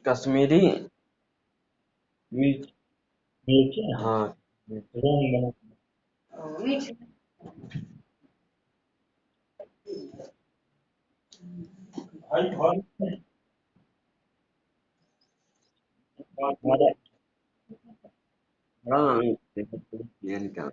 कश्मीरी मिर्च। मिर्च हाँ। हाँ ये निकाल।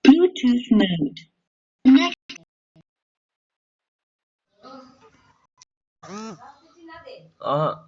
Bluetooth mode. हाँ।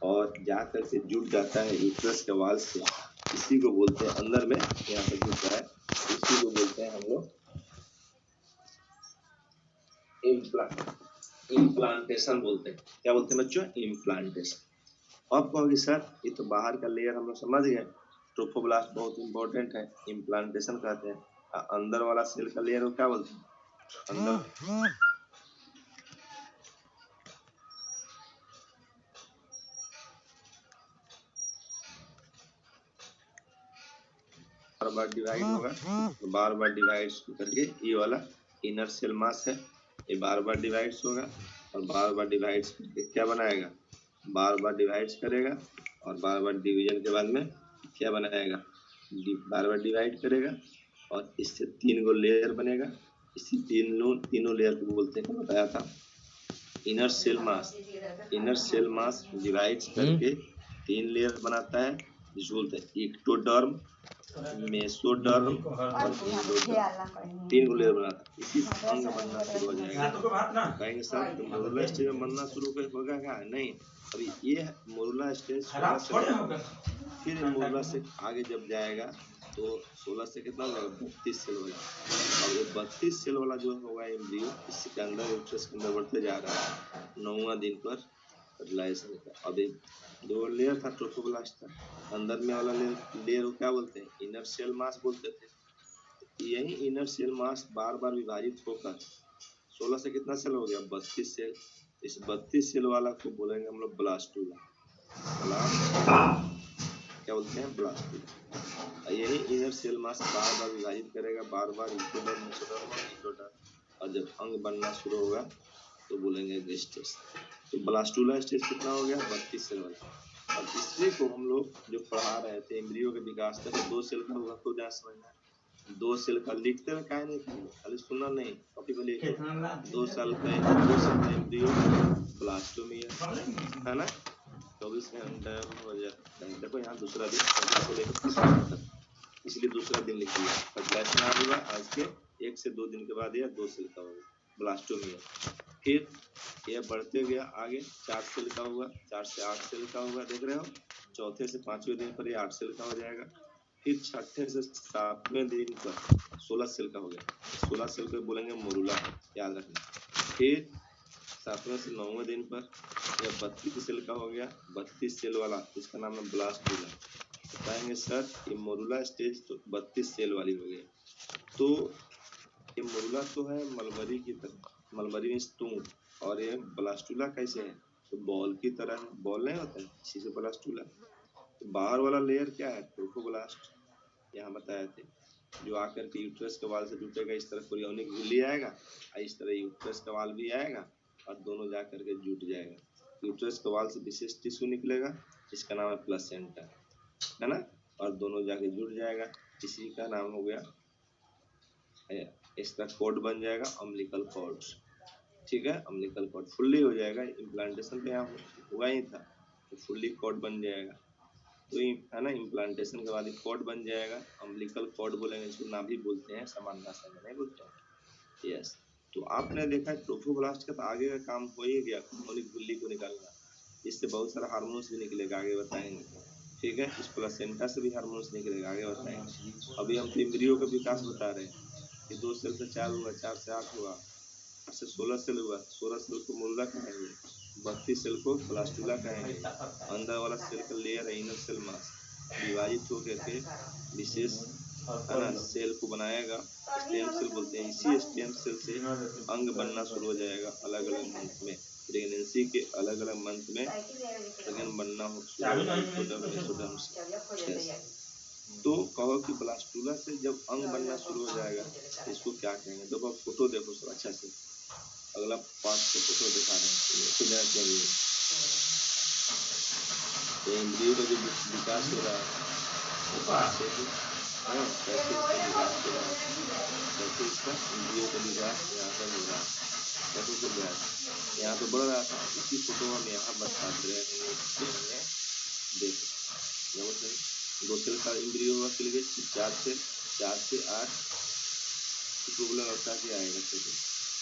और जाकर के जुड़ जाता है यूट्रस के वाल से, इसी को बोलते हैं अंदर में यहाँ पर जुड़ रहा है, इसी को बोलते हैं हम लोग इम्प्लांटेशन बोलते हैं। क्या बोलते हैं बच्चों? इम्प्लांटेशन। आप कहोगे सर ये तो बाहर का लेयर हम लोग समझ गए, ट्रोफोब्लास्ट बहुत इंपॉर्टेंट है, इम्प्लांटेशन कहते हैं। अंदर वाला सेल का लेयर को क्या बोलते हैं? अंदर बार बार डिवाइड होगा, तो बार बार डिवाइड करके ये वाला इनर सेल मास है, ये बार बार डिवाइड्स होगा और बार बार डिवाइड्स करके क्या बनाएगा? बार बार डिवाइड्स करेगा और बार बार डिवीजन के बाद में क्या बनाएगा? बार बार डिवाइड करेगा और इससे 3 गो लेयर बनेगा। इसी तीनों लेयर को बोलते हैं, क्या बताया था? Inner cell mass. Inner cell mass divides करके 3 लेयर बनाता है, जिसको बोलते हैं एक्टोडर्म, मेसोडर्म और एंडोडर्म। 3 गो लेयर बनाता है, इसी से अंग बनना शुरू हो जाएगा। कहेंगे सर तो मोरुला स्टेज में बनना शुरू होगा क्या? नहीं, अभी ये मोरुला स्टेज 16 से, फिर मोरुला से आगे जब जाएगा तो 16 से कितना हो जाएगा? 32 सेल वाला। और ये 32 सेल वाला जो होगा एम्ब्रियो, इसके अंदर यूट्रस के अंदर बढ़ते जा रहा है 9वां दिन पर फर्टिलाइजेशन का। अभी 2 लेयर था, ट्रोफोब्लास्ट था, अंदर में वाला लेयर को क्या बोलते हैं? इनर सेल मास बोलते थे। यही इनर सेल मास बार बार विभाजित होकर 16 से कितना सेल हो गया? 32 सेल। इस 32 सेल वाला को बोलेंगे हम लोग ब्लास्टुला। क्या बोलते हैं? ब्लास्टुला। यही इनर सेल मास बार बार विभाजित करेगा, बार बार एक्टोडर्म, मेसोडर्म और एंडोडर्म, और जब अंग बनना शुरू होगा तो बोलेंगे स्टेज। तो ब्लास्टुला स्टेज कितना हो गया? 32 सेल वाला। और इसी को हम लोग जो पढ़ा रहे थे एम्ब्रियो के विकास तक 2 सेल का होगा, खुद यहाँ समझना। 2 सेल का लिखते हुए क्या नहीं, खाली सुनना नहीं, कॉपी पे लिखो। 2 सेल का एम्ब्रियो ब्लास्टोमिया, है ना? 24 घंटे हो जाता है। देखो यहाँ दूसरा दिन 24 से लेकर 30 तक, इसलिए दूसरा दिन लिख दिया। फर्टिलाइजेशन आ होगा आज के 1 से 2 दिन के बाद या 2 सेल का होगा ब्लास्टोमिया। फिर ये बढ़ते गया आगे, 4 सेल का हुआ, 4 से 8 सेल का हुआ, देख रहे हो? चौथे से 5वें दिन पर ये 8 सेल का हो जाएगा। फिर छठे से 7वें दिन पर 16 सेल का हो गया। 16 सेल को बोलेंगे मोरुला, याद रखना। फिर 7वें से 9वें दिन पर यह 32 सेल का हो गया, 32 सेल वाला, इसका नाम है ब्लास्टुला। बताएंगे सर ये मोरुला स्टेज तो 32 सेल वाली हो गई। तो ये मोरुला तो है मलबरी की तरह, मलबरी में स्तूप, और ये ब्लास्टुला कैसे है? तो बॉल की तरह, बॉल नहीं होता है, इसी से ब्लास्टुला। तो बाहर वाला लेयर क्या है? ट्रोफोब्लास्ट, यहाँ बताए थे, जो आकर के यूट्रस के वाल से जुटेगा। इस तरह कोरियोनिक झिल्ली आएगा और इस तरह यूट्रस का वाल भी आएगा और दोनों जाकर के जुट जाएगा। यूट्रस के वाल से विशेष टिश्यू निकलेगा, इसका नाम है प्लेसेंटा, है ना? और दोनों जाके जुड़ जाएगा, इसी का नाम हो गया, इसका कोड बन जाएगा अम्बिलिकल कॉर्ड। ठीक है, अम्बिलिकल कॉर्ड फुल्ली हो जाएगा। इम्प्लांटेशन तो यहाँ हुआ ही था, तो फुल्ली कॉर्ड बन जाएगा। तो है ना, इम्प्लांटेशन के बाद कॉर्ड बन जाएगा, अम्बिलिकल कॉर्ड बोलेंगे, इसको नाभि बोलते हैं, सामान्य भाषा में नहीं बोलते हैं। यस, तो आपने देखा ट्रोफोब्लास्ट का तो आगे का काम हो ही गया, मौलिक झिल्ली को निकालना। इससे बहुत सारा हार्मोन्स भी निकलेगा, आगे बताएंगे। ठीक है, इस प्लेसेंटा से भी हार्मोन्स निकलेगा, आगे बताएंगे। अभी हम एम्ब्रियो का विकास बता रहे हैं कि 2 सेल से 4 हुआ, 4 से 8 हुआ, 8 से 16 सेल हुआ, 16 सेल को मोरुला कहेंगे, 32 सेल को ब्लास्टुला कहेंगे। अंदर वाला सेल का लेयर है इनर सेल मास, विभाजित होकर के विशेष, है ना, सेल को बनाएगा, स्टेम सेल बोलते हैं। इसी स्टेम सेल से अंग बनना शुरू हो जाएगा अलग अलग मंथ में, प्रेगनेंसी के अलग अलग मंथ में अंग बनना शुरू होगा। तो कहो कि ब्लास्टुला से जब अंग बनना शुरू हो जाएगा, इसको क्या कहेंगे? देखो फोटो देखो सब अच्छा से, अगला पार्ट से फोटो दिखा रहे हैं। तो एम्ब्रियो का जो विकास हो रहा है, कैसे इसका विकास हो रहा है, कैसे इसका एम्ब्रियो का विकास यहाँ पर हो रहा है, कैसे से विकास यहाँ पे बढ़ रहा था, इसी फोटो हम यहाँ बता रहे हैं। देखो जब 2 सेल का एम्ब्रियो हुआ, 4 से 8 प्रॉब्लम होता है आएगा। चलिए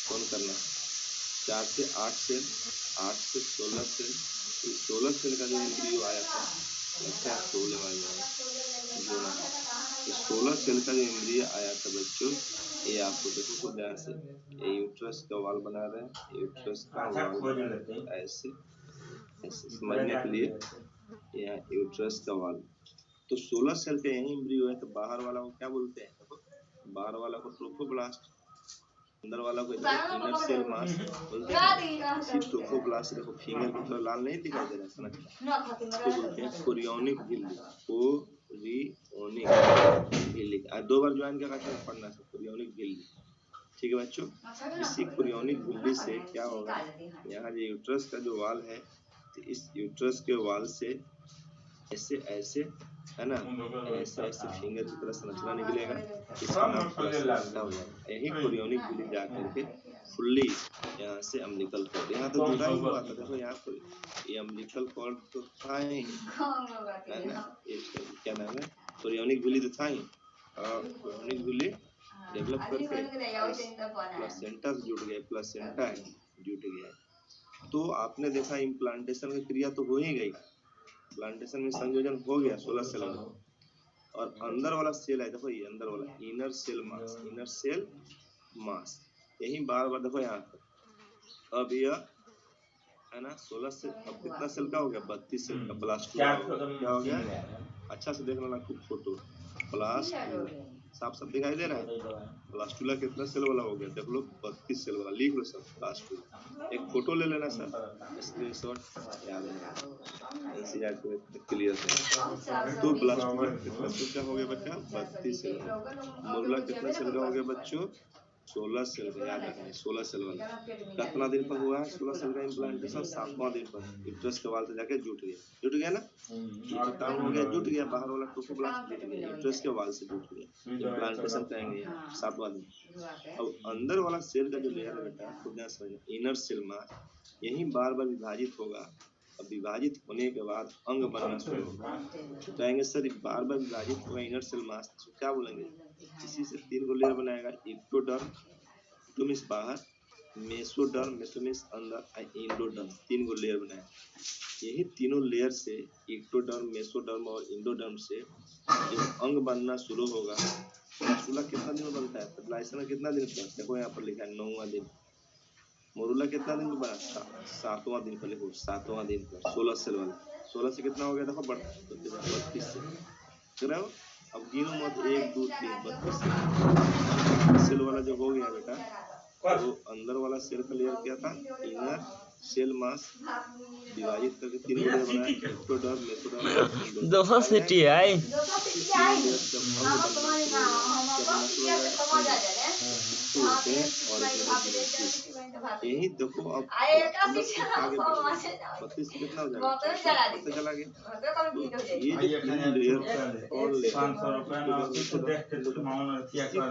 कौन करना, 4 से 8 सेल, 8 से 16 सेल, 16 सेल का जो एम्ब्रियो आया था, अच्छा प्रॉब्लम आ जाएगा जोड़ा। 16 सेल का जो एम्ब्रियो आया था बच्चों, ये आपको देखो खुद ध्यान से, ये यूट्रस का वाल बना रहे हैं, यूट्रस का वाल ऐसे ऐसे समझने के लिए यह यूट्रस का वाल। तो 16 सेल का यही एम्ब्रियो है, तो बाहर वाला को क्या बोलते हैं? देखो, बाहर वाला को ट्रोफोब्लास्ट, अंदर वाला को इनर सेल मास बोलते हैं। इसी ट्रोफोब्लास्ट, देखो फिंगर की तरह लाल नहीं दिखाई दे रहा है संरचना, इसको बोलते हैं कोरियोनिक झिल्ली। कोरियोनिक झिल्ली, आज 2 बार ज्वाइन का पढ़ना है, कोरियोनिक झिल्ली। ठीक है बच्चों, इसी कोरियोनिक झिल्ली से क्या होगा, यहाँ जो यूट्रस का जो वाल है, तो इस यूट्रस के वाल से ऐसे ऐसे, है ना, ऐसे ऐसे फिंगर की तरह संरचना निकलेगा, इसका नाम प्लेसेंटा हो जाएगा। यही कोरियोनिक झिल्ली जा करके फुल्ली यहाँ से अम्बिलिकल कॉर्ड, यहाँ तो जुड़ा ही हुआ था, देखो यहाँ पर ये अम्बिलिकल कॉर्ड तो था ही, है ना, इसका क्या नाम है, कोरियोनिक झिल्ली तो था ही, और कोरियोनिक झिल्ली डेवलप करके प्लेसेंटा से जुड़ गए, प्लेसेंटा है जुट गया। तो आपने देखा इम्प्लांटेशन की क्रिया तो हो ही गई, प्लांटेशन में संयोजन हो गया 16 सेल में, और अंदर वाला सेल है, देखो ये अंदर वाला inner cell mass, inner cell mass, यही बार बार देखो यहाँ पर। अब यह है ना 16 से, अब कितना सेल का हो गया, 32 सेल का ब्लास्टुला क्या हो गया, अच्छा से देख लेना खूब फोटो, ब्लास्टुला साफ साफ दिखाई दे रहा है। ब्लास्टुला कितना सेल वाला हो गया, देख लो 32 सेल वाला, लिख लो सब ब्लास्टुला, एक फोटो ले लेना सर, स्क्रीनशॉट याद है एनसीईआर को क्लियर से। तो ब्लास्टुला कितना सेल का हो गया बच्चा, 32 सेल का। मोरुला कितना सेल का हो गया बच्चों, 16 सेल का, याद रखना 16 सेल वाला। कितना दिन पर हुआ है 16 सेल का इम्प्लांटेशन, 7वां दिन पर यूट्रस के वाल से जाके जुट गया ना, ये जो काम हो गया जुट गया, बाहर वाला ट्रोफोब्लास्ट जुट गया, यूट्रस के वाल से जुट गया, इम्प्लांटेशन करेंगे 7वां दिन। अब अंदर वाला सेल का जो लेयर है बेटा, खुद ध्यान समझना, इनर सेल मास, यही बार बार विभाजित होगा, अब विभाजित होने के बाद अंग बनना शुरू होगा। तो कहेंगे सर बार बार विभाजित होगा इनर सेल मास, तो क्या बोलेंगे, इसी से 3 गो लेयर बनाएगा, एक्टोडर्म, एक्टोमिस बाहर, मेसोडर्म, मेसोमिस अंदर, एंडोडर्म, 3 गो लेयर बनाएगा। यही तीनों लेयर से, एक्टोडर्म, मेसोडर्म और एंडोडर्म से जो अंग बनना शुरू होगा, ब्लास्टुला कितना दिन में बनता है, फर्टिलाइजेशन कितना दिन पर, देखो यहाँ पर लिखा है 9वां दिन। मोरुला कितना दिन में बना, 7वां दिन पर, लिखो 7वां दिन पर, 16 सेल वाला, 16 से कितना हो गया, देखो 32 से, देख रहे हो। अब गिनो मत, 1 2 3, 32 सेल वाला जो हो गया बेटा, तो अंदर वाला सेल का लेयर क्या था, इनर सेल मास, विभाजित करके 3 लेयर बनाया, एक्टोडर्म, मेसोडर्म और एंडोडर्म। दोनों सिटी आई यही देखो, अब आगे 32 कितना हो जाएगा, पता चला गया। तो ये जो तीनों लेयर और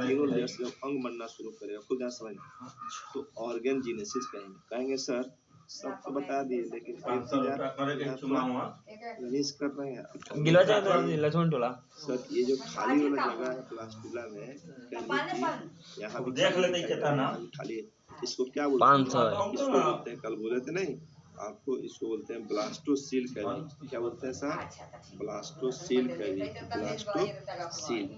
तीनों लेयर से अंग बनना शुरू करेगा, खुद ध्यान समझना, तो ऑर्गेनजेनेसिस कहेंगे सर, सब तो बता दिए, लेकिन मिस कर रहे हैं। गिलवा जाए तो गिलवा छोड़ टोला सर ये जो खाली वाला जगह है प्लास्टुला में, यहाँ भी देख लेते कितना ना खाली है, इसको क्या बोलते हैं, 500 इसको बोलते हैं, कल बोले थे नहीं आपको, इसको बोलते हैं ब्लास्टोसील कैविटी। क्या बोलते हैं सर, ब्लास्टोसील कैविटी, ब्लास्टोसील,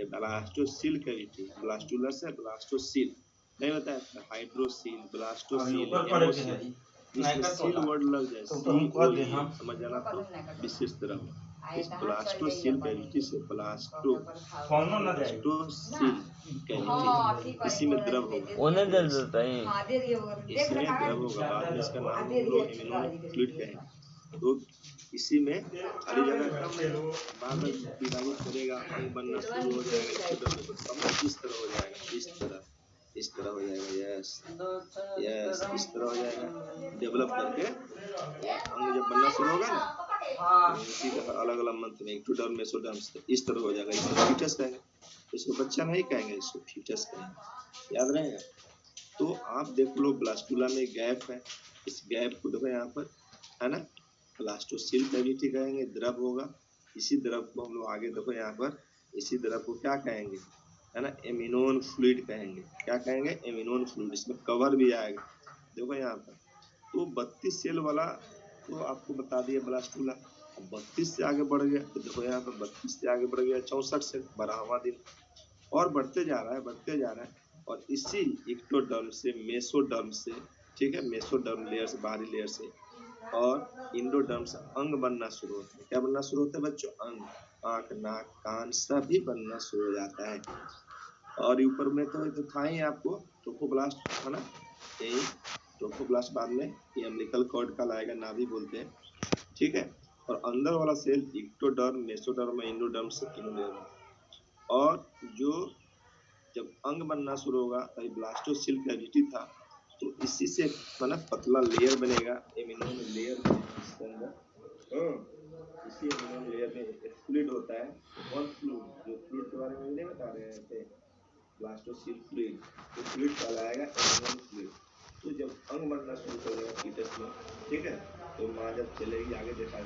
ये ब्लास्टोसील कैविटी, ब्लास्टुलर से ब्लास्टोसील नहीं होता है, हाइड्रोसील, ब्लास्टोसील, हेमोसील, इसमें सील वर्ड लग जाए, समझ जाना, तो विशेष तरह इस ब्लास्टोसील कैविटी से ब्लास्टोसील कैविटी, इसी में द्रव होगा, उन्हें दे देता है इसमें द्रव होगा, बाद में इसका नाम हम लोग इम्यूनो फ्लूइड कहेंगे। तो इसी में खाली जगह कम है, बाद में विभाजित करेगा, अंग बनना शुरू हो जाएगा, सब इस तरह हो जाएगा, इस तरह हो जाएगा, यस यस, इस तरह हो जाएगा, डेवलप करके अंग जब बनना शुरू होगा ना, इसी तरह अलग अलग मंथ में एक्टोडर्म, मेसोडर्म, इस तरह हो जाएगा, इसको फीटस कहेंगे, इसको बच्चा नहीं कहेंगे, इसको फीटस कहेंगे, याद रहेगा। तो आप देख लो ब्लास्टुला में गैप है, इस गैप को देखो यहाँ पर, है ना, ब्लास्टोसील कैविटी कहेंगे, द्रव होगा, इसी द्रव को हम लोग आगे देखो यहाँ पर, इसी द्रव को क्या कहेंगे, है ना, एमिनोन फ्लूइड कहेंगे, क्या कहेंगे, एमिनोन फ्लूइड, इसमें कवर भी आएगा, देखो यहाँ पर। तो 32 सेल वाला तो आपको बता दिया ब्लास्टुला, 32 से आगे बढ़ गया, तो देखो यहाँ पर 32 से आगे बढ़ गया 64 सेल, 12वां दिन, और बढ़ते जा रहा है, और इसी एक्टोडर्म से, मेसोडर्म से, ठीक है, मेसोडर्म लेयर से, बाहरी लेयर से और इंडोडर्म से अंग बनना शुरू होता है। क्या बनना शुरू होता है बच्चों? अंग, आंख, नाक, कान सभी बनना शुरू हो जाता है। और ऊपर में तो ये था ही आपको ट्रोफोब्लास्ट था ना, यही ट्रोफोब्लास्ट बाद में ये अम्बिलिकल कॉर्ड कहलाएगा, नाभि बोलते हैं, ठीक है। और अंदर वाला सेल इक्टोडर्म, मेसोडर्म, इंडोडर्म से तीनों लेयर में। और जो जब अंग बनना शुरू होगा तभी ब्लास्टोसिल कैविटी था, तो इसी से मतलब पतला लेयर बनेगा, एमिनोन लेयर बनेगा इसके अंदर। इसी एमिनोन लेयर में एक फ्लूइड होता है, कौन फ्लूइड? जो फ्लूइड के बारे में नहीं बता रहे थे, ब्लास्टोसिल फ्लूइड, तो फ्लूइड कहलाएगा एमिनोन फ्लूइड। तो जब अंग बनना शुरू करेगा फीटस में, ठीक है, तो माँ जब चलेगी, आगे देखा है,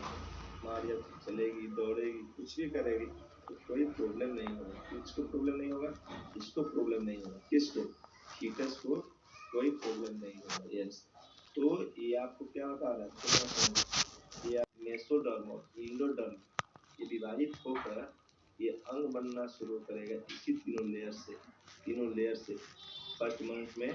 माँ जब चलेगी, दौड़ेगी, कुछ भी करेगी तो कोई प्रॉब्लम नहीं होगा। किसको प्रॉब्लम नहीं होगा? इसको प्रॉब्लम नहीं होगा। किसको? फीटस को कोई प्रॉब्लम नहीं होगा। यस, तो ये आपको क्या बता रहा है? ये मेसोडर्म और इंडोडर्म ये विभाजित होकर ये अंग बनना शुरू करेगा इसी तीनों लेयर से। फर्स्ट मंथ में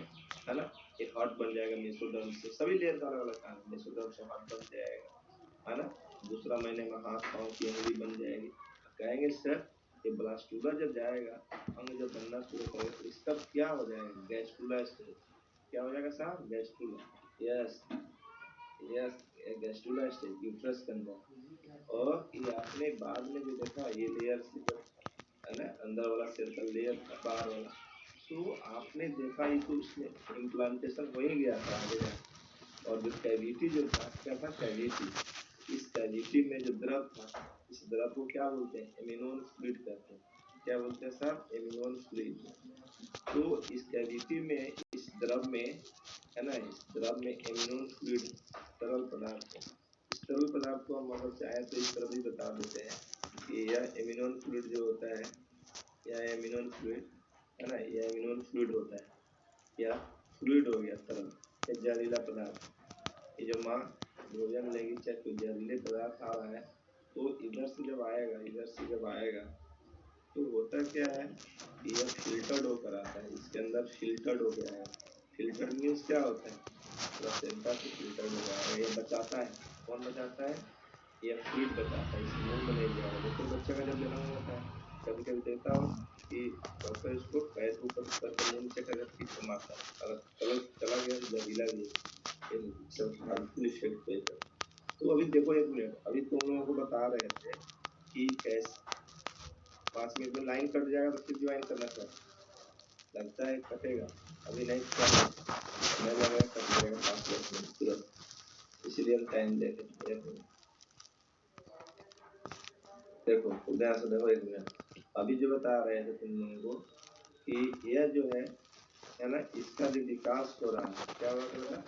है ना, एक हार्ट बन जाएगा मेसोडर्म से, सभी लेयर का अलग अलग काम है। मेसोडर्म से हार्ट बन जाएगा, है ना। दूसरा महीने में हाथ पाँव की उंगली बन जाएगी। कहेंगे सर ये ब्लास्टुला जब जाएगा, अंग जब बनना शुरू करेगा, तो इसका क्या हो जाएगा? Gastrula stage. क्या हो जाएगा साहब? Gastrula. Yes yes, gastrula stage uterus के अंदर। और ये आपने बाद में जो देखा, ये लेयर से जब है ना अंदर वाला सेल का लेयर था, बाहर वाला, तो आपने देखा ही तो इसमें इम्प्लांटेशन हो ही गया था आगे जाके। और जो कैविटी जो था, क्या था कैविटी? इस कैविटी में जो द्रव था, इस द्रव को क्या बोलते हैं? एमिनोन फ्लूइड कहते हैं। क्या बोलते हैं साहब? एमिनोन फ्लूइड। तो इस कैविटी में, इस द्रव में, है ना, इस द्रव में एमिनोन फ्लूइड तरल पदार्थ है। इस तरल पदार्थ को हम अगर चाहे तो इस तरह भी बता देते हैं कि यह एमिनोन फ्लूइड जो होता है, यह एमिनोन फ्लूइड है ना, यह एमिनोन फ्लूइड होता है, या फ्लूइड हो गया तरल, या जहरीला पदार्थ। ये जो माँ भोजन लेगी, चाहे कोई जहरीले पदार्थ आ रहा है, तो इधर से जब आएगा, इधर से जब आएगा, तो होता क्या है, यह फिल्टर्ड होकर आता है, इसके अंदर फिल्टर्ड हो गया है। फिल्टर्ड मीन्स क्या होता है? प्लेसेंटा से फिल्टर्ड हो गया है, यह बचाता है। कौन बचाता है? यह फ्लूइड बचाता है, इस मुंह में नहीं जाएगा। देखो बच्चे का जब जन्म होता है, कभी कभी देखता हो कि डॉक्टर इसको पैर ऊपर करके मुंह से करके पीठ को मारता है, अगर चला गया तो जहरीला भी है, सब हार्मफुल इफेक्ट है। तो अभी देखो एक मिनट, अभी तुम लोगों को बता रहे थे कि कैसे 5 मिनट में लाइन कट जाएगा तो फिर ज्वाइन करना चाहता, लगता है कटेगा। अभी नहीं क्या समय लगेगा, कट जाएगा 5-10 मिनट तुरंत, इसीलिए हम टाइम दे रहे हैं। देखो ध्यान से देखो एक मिनट, अभी जो बता रहे थे तुम लोगों को कि यह जो है ना, इसका जो विकास हो रहा है, क्या हो रहा था?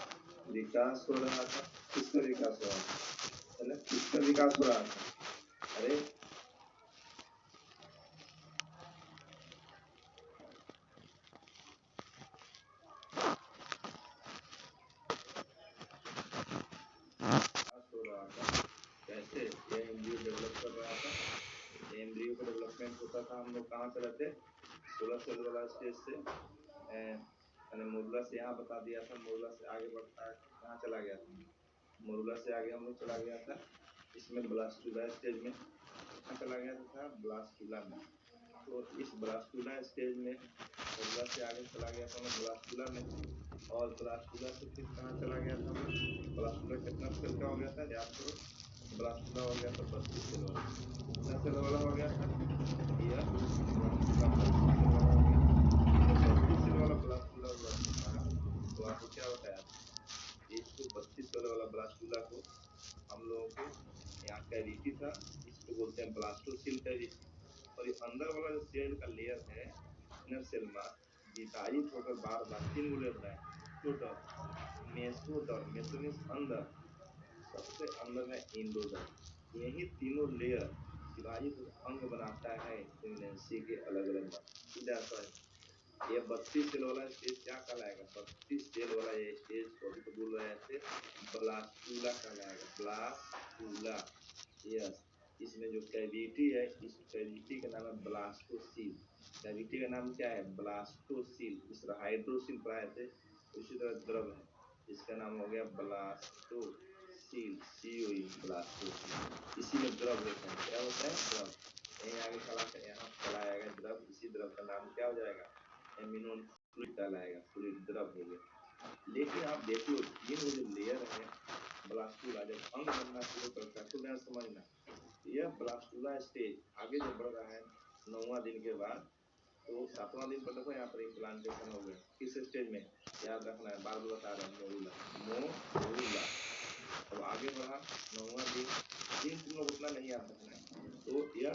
विकास हो रहा था। किसका विकास हो रहा है ना, किसका विकास हो रहा था? अरे हो रहा था कैसे? ये एम्ब्रियो डेवलप कर रहा था। एम्ब्रियो का डेवलपमेंट होता था, हम लोग कहाँ से रहते? 16 सेल वाला स्टेज से, मैंने मोरुला से यहाँ बता दिया था, मोरुला से आगे बढ़ता है, कहाँ चला गया था? मोरुला से आगे हम लोग चला गया था इसमें ब्लास्टुला स्टेज में। कहाँ चला गया था? ब्लास्टुला में। तो इस ब्लास्टुला स्टेज में मोरुला से आगे चला गया था ब्लास्टुला में, और ब्लास्टुला से फिर कहाँ चला गया था? ब्लास्टुला कितना सेल का हो गया था? याद करो, ब्लास्टुला हो गया था 32 सेल वाला। कितना सेल वाला हो गया था? यह ब्लास्टुला 32 सेल वाला हो गया। तो 32 सेल वाला ब्लास्टुला हुआ था, तो आपको क्या बताया? इसको 32 सेल वाला ब्लास्टुला को हम लोगों को यहाँ कैविटी था, इसको बोलते हैं ब्लास्टोसिल कैविटी। और ये अंदर वाला जो सेल का लेयर है, इनर सेल मास्क, विभाजित होकर बार बार 3 गो लेयर बनाए, एक्टोडर्म, मेसोडर्म, मेसो मीन्स अंदर, सबसे अंदर है इंडोडर्म। यही तीनों लेयर विभाजित अंग बनाता है प्रेगनेंसी के अलग अलग बार। ये 32 सेल वाला स्टेज क्या कहलाएगा? 32 सेल वाला ये स्टेज को अभी तो बोल रहे थे ब्लास्टुला कहलाएगा, ब्लास्टुला। यस, इसमें जो कैविटी है, इस कैविटी का नाम है ब्लास्टोसील। कैविटी का नाम क्या है? ब्लास्टोसील। इस तरह हाइड्रोसील पढ़ाए थे, उसी तरह द्रव है, इसका नाम हो गया ब्लास्टोसील। Seal COE blastocoel. इसी में द्रव होता है। क्या होता है? द्रव। यहीं आगे यहाँ चला आएगा द्रव। इसी द्रव का नाम क्या हो जाएगा? एमिनोन फ्लूइड कहलाएगा। फ्लूइड द्रव हो गया। लेकिन आप देख लो ये वो जो लेयर है ब्लास्टुला, जब अंग बनना शुरू करता है तो मैं समझना यह ब्लास्टुला स्टेज आगे जब बढ़ रहा है 9वां दिन के बाद, तो 7वां दिन पर देखो यहाँ पर इम्प्लांटेशन हो गया। किस स्टेज में? याद रखना है, बार बार बता रहे हैं, मोरुला। अब आगे बढ़ा 9वां दिन तुम लोग उतना नहीं याद रखना है। तो यह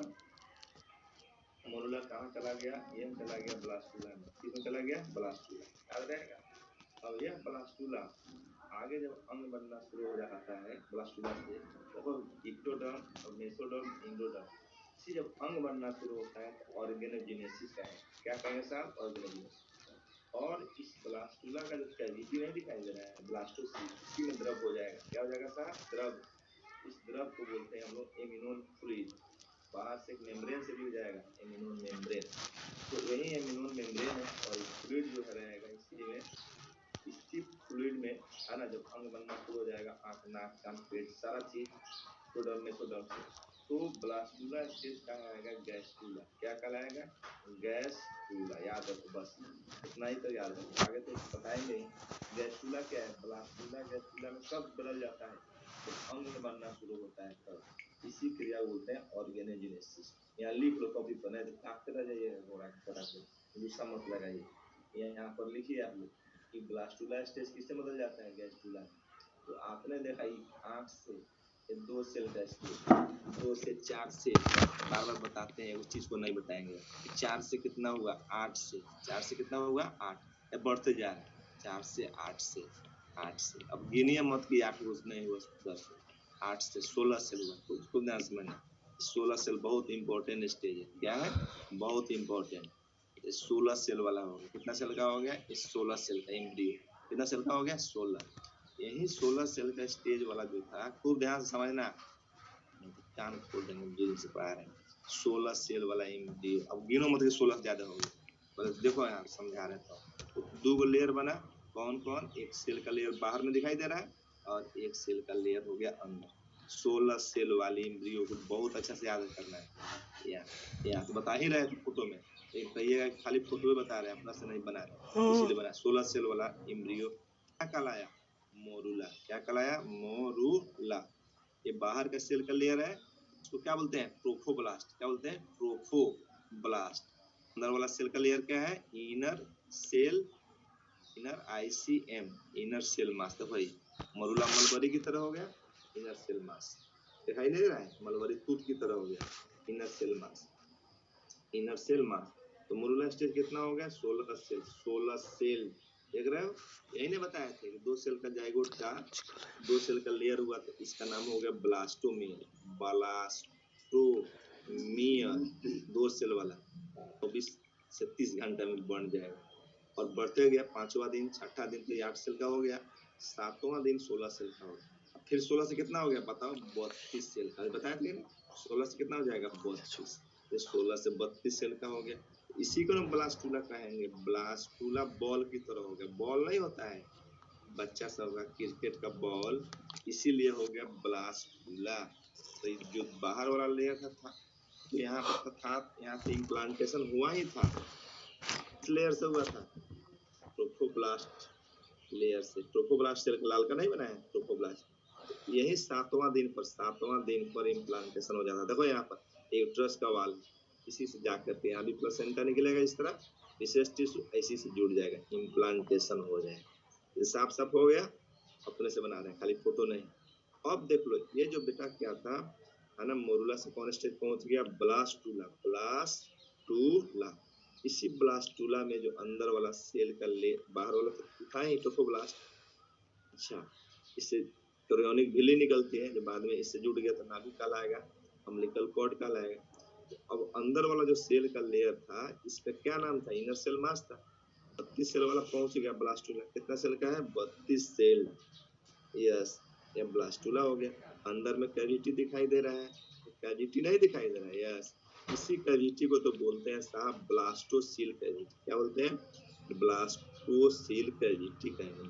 मोरुला कहाँ चला गया? यह चला गया ब्लास्टुला में। किसमें चला गया? ब्लास्टुला। याद रहेगा। अब यह ब्लास्टुला आगे जब अंग बनना शुरू हो जाता है ब्लास्टुला से, देखो इक्टोडर्म और मेसोडर्म, इंडोडर्म से जब अंग बनना शुरू होता है तो ऑर्गेनोजेनेसिस का है। क्या कहेंगे साहब? ऑर्गेनोजेनेसिस। और इस ब्लास्टुला का जो कैविटी नहीं दिखाई दे रहा है ब्लास्टोसील, इसी में द्रव हो जाएगा। क्या हो जाएगा साहब? द्रव। इस द्रव को बोलते हैं हम लोग एमिनोन फ्लूइड। बाहर से एक मेम्ब्रेन से भी हो जाएगा, एमिनोन मेम्ब्रेन। तो वही एमिनोन मेम्ब्रेन है और फ्लूइड जो रहेगा इसी में, इसी फ्लूइड में है ना, जब अंग बनना शुरू हो जाएगा, आंख, नाक, कान, पेट, सारा चीज एक्टोडर्म मेसोडर्म से, तो ब्लास्टुला स्टेज कहाँ आएगा? गैस्ट्रुला। क्या कहलाएगा? गैस्ट्रुला। याद रखो, बस इतना ही तो याद रखो, आगे तो बताएंगे ही। गैस्ट्रुला क्या है? ब्लास्टुला गैस्ट्रुला में सब बदल जाता है तो अंग बनना शुरू होता है तब। इसी क्रिया बोलते हैं ऑर्गेनोजेनेसिस। यहाँ लिख लो कॉपी पर, नहीं तो ताकते रह जाइए घोड़ा की तरह से, गुस्सा मत लगाइए। यहाँ पर लिखिए आप लोग कि ब्लास्टुला स्टेज किससे बदल जाता है? गैस्ट्रुला। तो आपने देखा आंख से 2 सेल का स्टेज, 2 से 4 सेल, बार बार बताते हैं, उस चीज को नहीं बताएंगे। 4 से कितना हुआ? 8 से। 4 से कितना हुआ? 8। बढ़ते जा रहा है 4 से 8 से 8 से। अब गिनिए मत कि 8 कुछ नहीं हुआ, 10 हुआ। 8 से 16 सेल हुआ। तो उसको ध्यान समझना, 16 सेल बहुत इंपॉर्टेंट स्टेज है। क्या है? बहुत इंपॉर्टेंट। 16 सेल वाला हो गया। कितना सेल का हो गया? 16 सेल का एम्ब्रियो। कितना सेल का हो गया? 16। यही 16 सेल का स्टेज वाला जो था, खूब ध्यान से समझना, कान खोल देंगे जो से पढ़ा रहे हैं। 16 सेल वाला एम्ब्रियो। अब गिनो मत कि 16 से ज्यादा हो गया, बस देखो यहाँ समझा रहे तो 2 गो लेयर बना। कौन कौन? एक सेल का लेयर बाहर में दिखाई दे रहा है और एक सेल का लेयर हो गया अंदर। 16 सेल वाली एम्ब्रियो को बहुत अच्छा से याद करना है। यहाँ तो बता ही रहे थे फोटो में, एक कहिएगा खाली फोटो में बता रहे हैं, अपना से नहीं बना रहे, इसीलिए बना। 16 सेल वाला एम्ब्रियो क्या कहलाया? मोरुला। क्या कहलाया? मोरुला। ये बाहर का सेल का लेयर है, इसको क्या बोलते हैं? ट्रोफोब्लास्ट। क्या बोलते हैं? ट्रोफोब्लास्ट। अंदर वाला सेल का लेयर क्या है? Inner cell, inner ICM, inner cell mass. तो भाई मोरुला मलबरी की तरह हो गया, इनर सेल मास दिखाई नहीं दे रहा है, मलबरी तूत की तरह हो गया, inner cell mass, inner cell mass. तो मोरुला स्टेज कितना हो गया? 16 सेल। 16 सेल देख रहे हो? यही ने बताया थे कि 2 सेल का जाइगोट का 2 सेल का लेयर हुआ तो इसका नाम हो गया ब्लास्टोमियर। ब्लास्टोमियर 2 सेल वाला 24 से 30 घंटा में बन जाएगा और बढ़ते गया। 5वां दिन, 6ठा दिन तो 8 सेल का हो गया, 7वां दिन 16 सेल का हो गया। फिर 16 से कितना हो गया बताओ? 32 सेल का। बताया थे ना 16 से कितना हो जाएगा? 32। 16 से 32 सेल का हो गया। इसी को ना ब्लास्टुला कहेंगे। ब्लास्टुला बॉल की तरह हो गया। बॉल नहीं होता है बच्चा सब का क्रिकेट का बॉल, इसीलिए हो गया ब्लास्टुला। तो जो बाहर वाला लेयर था तो यहाँ पर था, यहाँ से इम्प्लांटेशन हुआ ही था, इस लेयर से हुआ था, ट्रोफोब्लास्ट लेयर से। ट्रोफोब्लास्ट सेल लाल का नहीं बना है ट्रोफोब्लास्ट। यही 7वां दिन पर इम्प्लांटेशन हो जाता। देखो यहाँ पर यूट्रस का वाल, इसी से जाकर के यहाँ भी प्लेसेंटा निकलेगा, इस तरह विशेष टिश्यू इसी से जुड़ जाएगा, इम्प्लांटेशन हो जाएगा। ये साफ हो गया, अपने से बना रहे हैं, खाली फोटो नहीं। अब देख लो ये जो बेटा क्या था है ना, मोरुला से कौन स्टेज पहुंच गया? ब्लास्टुला। ब्लास्टुला। इसी ब्लास्टुला में जो अंदर वाला सेल का ले, बाहर वाला तो था ही ट्रोफोब्लास्ट। अच्छा, इससे कैरियोनिक झिल्ली निकलती है, जो बाद में इससे जुड़ गया तो नाभिक कहलाएगा, अम्बिलिकल कॉर्ड कहलाएगा। अब अंदर वाला जो सेल का लेयर था, इसका क्या नाम था? इनर सेल मास था। 32 सेल वाला पहुंच गया ब्लास्टुला। कितना सेल का है? 32 सेल। यस, ये ब्लास्टुला हो गया। अंदर में कैविटी दिखाई दे रहा है, कैविटी नहीं दिखाई दे रहा है। यस, इसी कैविटी को तो बोलते हैं साहब ब्लास्टोसील कैविटी। क्या बोलते हैं? ब्लास्टोसील कैविटी कहेंगे।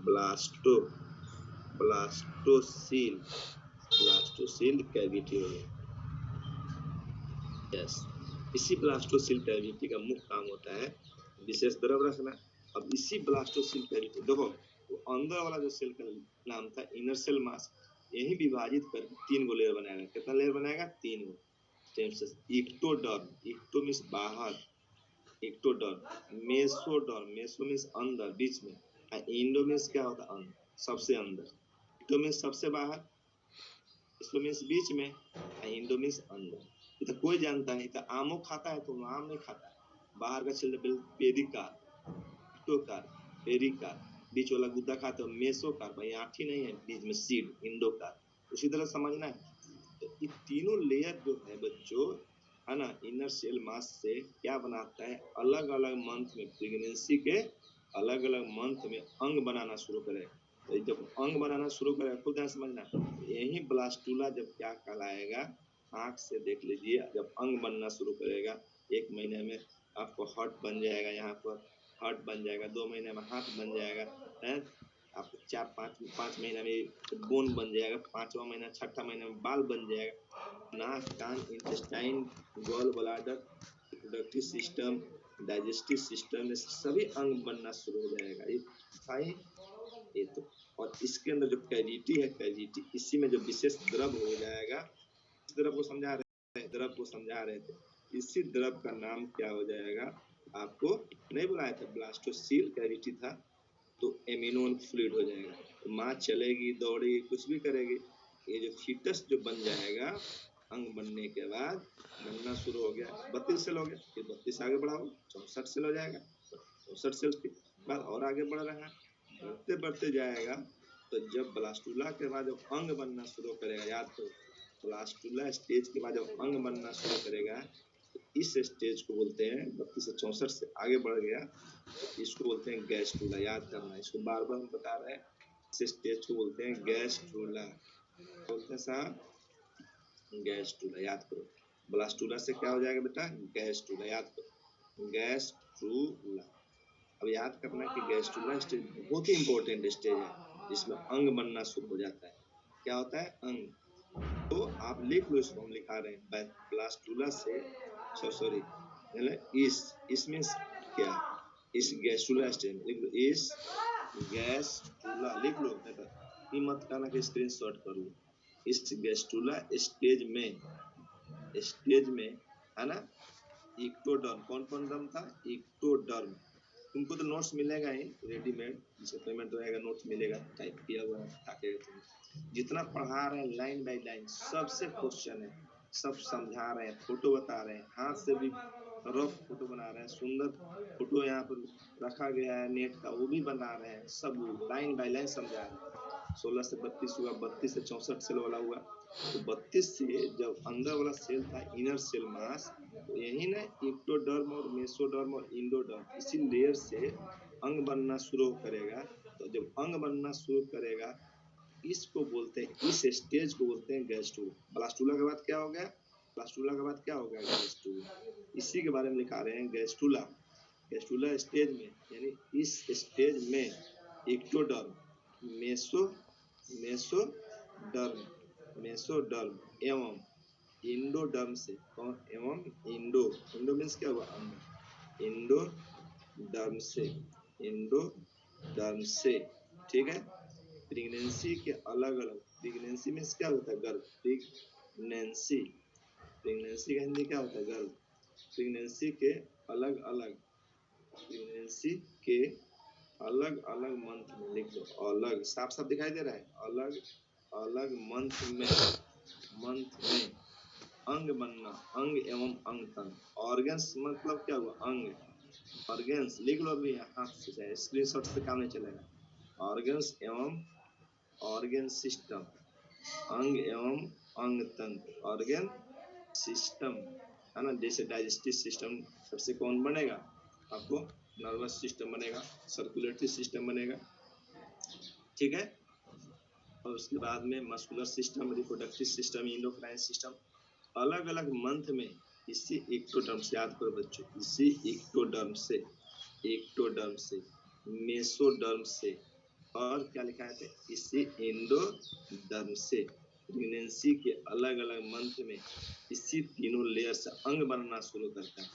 ब्लास्टोसील, ब्लास्टोसील कैविटी हो गया। यस, इसी ब्लास्टोसील कैविटी का मुख्य काम होता है विशेष द्रव रखना। अब इसी ब्लास्टोसील कैविटी देखो, वो अंदर वाला जो सेल का नाम था इनर सेल मास, यही विभाजित करके 3 गो लेयर बनाएगा। कितना लेयर बनाएगा? 3 गो। इक्टोडर्म, इक्टो मीन्स बाहर, इक्टोडर्म, मेसोडर्म, मेसो मीन्स अंदर बीच में, इंडो मीन्स क्या होता है? अंदर, सबसे अंदर। इक्टो मीन्स सबसे बाहर, मेसो मीन्स बीच में, इंडो मीन्स अंदर। तो कोई जानता है, तो आमो खाता है तो आम नहीं खाता है। बाहर का छिलका पेरिकार्प, इक्टोकार्प, पेरिकार्प, बीच वाला गुद्दा खाता है मेसोकार्प, भाई आठी नहीं है, बीच में सीड, इंडोकार्प। उसी तरह समझना है। तो ये तीनों लेयर जो है बच्चों, है ना, इनर सेल मास से क्या बनाता है? अलग अलग मंथ में, प्रेगनेंसी के अलग अलग मंथ में अंग बनाना शुरू करेगा। तो जब अंग बनाना शुरू करेगा, खुद ध्यान समझना, यही ब्लास्टुला जब क्या कहलाएगा, आंख से देख लीजिए, जब अंग बनना शुरू करेगा, 1 महीने में आपको हार्ट बन जाएगा, यहाँ पर हार्ट बन जाएगा, 2 महीने में हाथ बन जाएगा, है आपको 4-5 महीना में बोन बन जाएगा, 5वां महीना 6ठा महीना में बाल बन जाएगा। नाक, कान, intestine, gall bladder, reproductive system, digestive system में सभी अंग बनना शुरू हो जाएगा। ये सही, ये तो। और इसके अंदर जो कैविटी है, कैविटी, इसी में जो विशेष द्रव हो जाएगा, इस द्रव को समझा रहे थे, इसी द्रव का नाम क्या हो जाएगा? आपको नहीं बुलाया था, ब्लास्टोसील कैविटी था, तो एमिनोन फ्लूइड हो जाएगा। तो माँ चलेगी, दौड़ेगी, कुछ भी करेगी, ये जो फीटस जो बन जाएगा, अंग बनने के बाद बनना शुरू हो गया, 32 सेल हो गया, फिर 32 आगे बढ़ाओ 64 सेल हो जाएगा, 64 सेल के बाद और आगे बढ़ रहा है, बढ़ते बढ़ते जाएगा। तो जब ब्लास्टुला के बाद जब अंग बनना शुरू करेगा, याद करो, ब्लास्टुला स्टेज के बाद जब अंग बनना शुरू करेगा, तो इस स्टेज को बोलते हैं, 32 से 64 से आगे बढ़ गया, तो इसको बोलते हैं गैस्ट्रुला। याद करना, इसको बार बार हम बता रहे हैं, इस स्टेज को बोलते हैं गैस्ट्रुला। बोलते हैं साहब गैस्ट्रुला, याद करो। ब्लास्टुला से क्या हो जाएगा बेटा? गैस्ट्रुला, याद करो, गैस्ट्रुला। अब याद करना कि गैस्ट्रुला स्टेज बहुत ही इंपॉर्टेंट स्टेज है, जिसमें अंग बनना शुरू हो जाता है। क्या होता है? अंग। तो आप लिख लो, इसको हम लिखा रहे हैं, ब्लास्टुला से सॉरी इस मीन्स क्या? इस गैस्ट्रुला स्टेज लिख लो, इस गैस्ट्रुला लिख लो, ये मत कहना कि स्क्रीनशॉट कर लो। इस गैस्ट्रुला स्टेज में है ना, इक्टोडर्म, कौन डर्म था? इक्टोडर्म। तुमको तो नोट्स मिलेगा ही रेडीमेड, जिसका पेमेंट रहेगा नोट्स मिलेगा, टाइप किया हुआ ताकि तुम जितना पढ़ा रहे हैं लाइन बाय लाइन सबसे क्वेश्चन है, सब समझा रहे हैं, फोटो बता रहे हैं, हाथ से भी रफ फोटो बना रहे हैं, सुंदर फोटो यहाँ पर रखा गया है नेट का, वो भी बना रहे हैं, सब लाइन बाय लाइन समझा रहे हैं। 16 से 32 हुआ, 32 से 64 सेल वाला हुआ, तो 32 से जब अंदर वाला सेल था इनर सेल मास, तो यही ना इक्टोडर्म और मेसोडर्म और इंडोडर्म, इसी लेयर से अंग बनना शुरू करेगा। तो जब अंग बनना शुरू करेगा, इसको बोलते हैं, इस स्टेज को बोलते हैं गैस्ट्रुला। ब्लास्टुला के बाद क्या हो गया? ब्लास्टुला के बाद क्या हो गया? गैस्ट्रुला। इसी के बारे में लिखा रहे हैं, गैस्ट्रुला। गैस्ट्रुला स्टेज में, यानी इस स्टेज में इक्टोडर्म, मेसोडर्म एवं इंडोडर्म से, कौन? एवं इंडो मीन्स क्या हुआ? अंदर, इंडोडर्म से, ठीक है। प्रेगनेंसी के अलग अलग, प्रेगनेंसी मीन्स क्या होता है? गर्भ, प्रेगनेंसी का हिंदी क्या होता है? गर्भ। प्रेगनेंसी के अलग अलग मंथ में, लिख लो, अलग, साफ साफ दिखाई दे रहा है, अलग अलग मंथ में अंग बनना, अंग एवं अंग तंत्र। ऑर्गन्स मतलब क्या हुआ? अंग। ऑर्गन्स लिख लो अभी हाथ से, चाहे स्क्रीनशॉट से काम नहीं चलेगा। ऑर्गन्स एवं ऑर्गन सिस्टम, अंग एवं अंग तंत्र, ऑर्गन सिस्टम, है ना। जैसे डाइजेस्टिव सिस्टम सबसे कौन बनेगा? आपको नर्वस सिस्टम बनेगा, सर्कुलेटरी सिस्टम बनेगा, ठीक है। और उसके बाद में muscular system, reproductive system, endocrine system, अलग अलग मंथ में इसी इक्टोडर्म से, याद करो बच्चों, इसी इक्टोडर्म से, मेसोडर्म से, और क्या लिखा है इससे एंडोडर्म से प्रेगनेंसी के अलग अलग मंथ में इसी तीनों लेयर से अंग बनना शुरू करता है,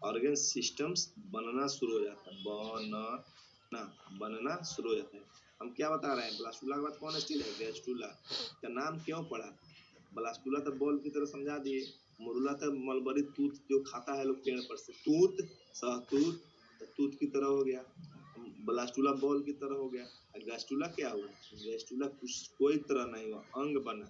ऑर्गन सिस्टम्स बनना शुरू हो जाता है, बनना शुरू हो जाता है। हम क्या बता रहे हैं, ब्लास्टुला के बाद कौन स्टेज है, गैस्ट्रुला का नाम क्यों पड़ा? ब्लास्टुला तो बॉल की तरह समझा दिए, मोरुला तो मलबरी तूत जो खाता है लोग पेड़ पर से, तूत सहतूत तूत की तरह हो गया, ब्लास्टुला बॉल की तरह हो गया। गैस्ट्रुला क्या हुआ, गैस्ट्रुला कुछ कोई तरह नहीं हुआ, अंग बना।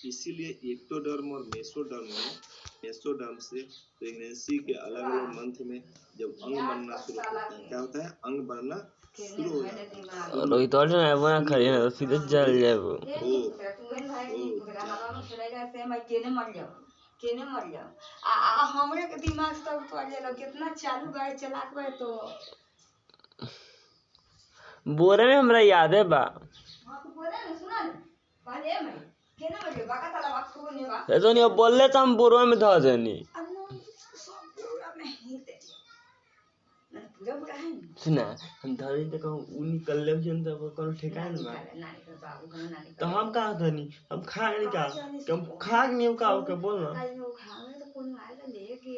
इसीलिए एक्टोडर्म और मेसोडर्म से प्रेगनेंसी के अलग अलग मंथ में जब अंग बनना शुरू होता है, क्या होता है, अंग बनना शुरू हो जाता है। रोहित और ना बना खड़ी है तो सीधे जल जाए वो। केने मर जाओ आ हमरे के दिमाग से तब तो ले लो कितना चालू गाड़ी चलात बा तो बोरे में हमरा याद है बा हां तो बोले ना सुना ना पहले मैं केने मर जाओ बाका ताला बात को नहीं बा ये तो नहीं बोलले तो हम बोरवा में धा देनी। अन्नो सब पूरा में ही दे ना पूरा पूरा है सुना हम धरी तो कहूं उ निकल ले जन तो कोनो ठिकाना बा नानी के बाबू का नानी तो हम कहा धनी हम खा नहीं का हम खा नहीं का बोल ना आज वो खावे तो कौन आएगा लेके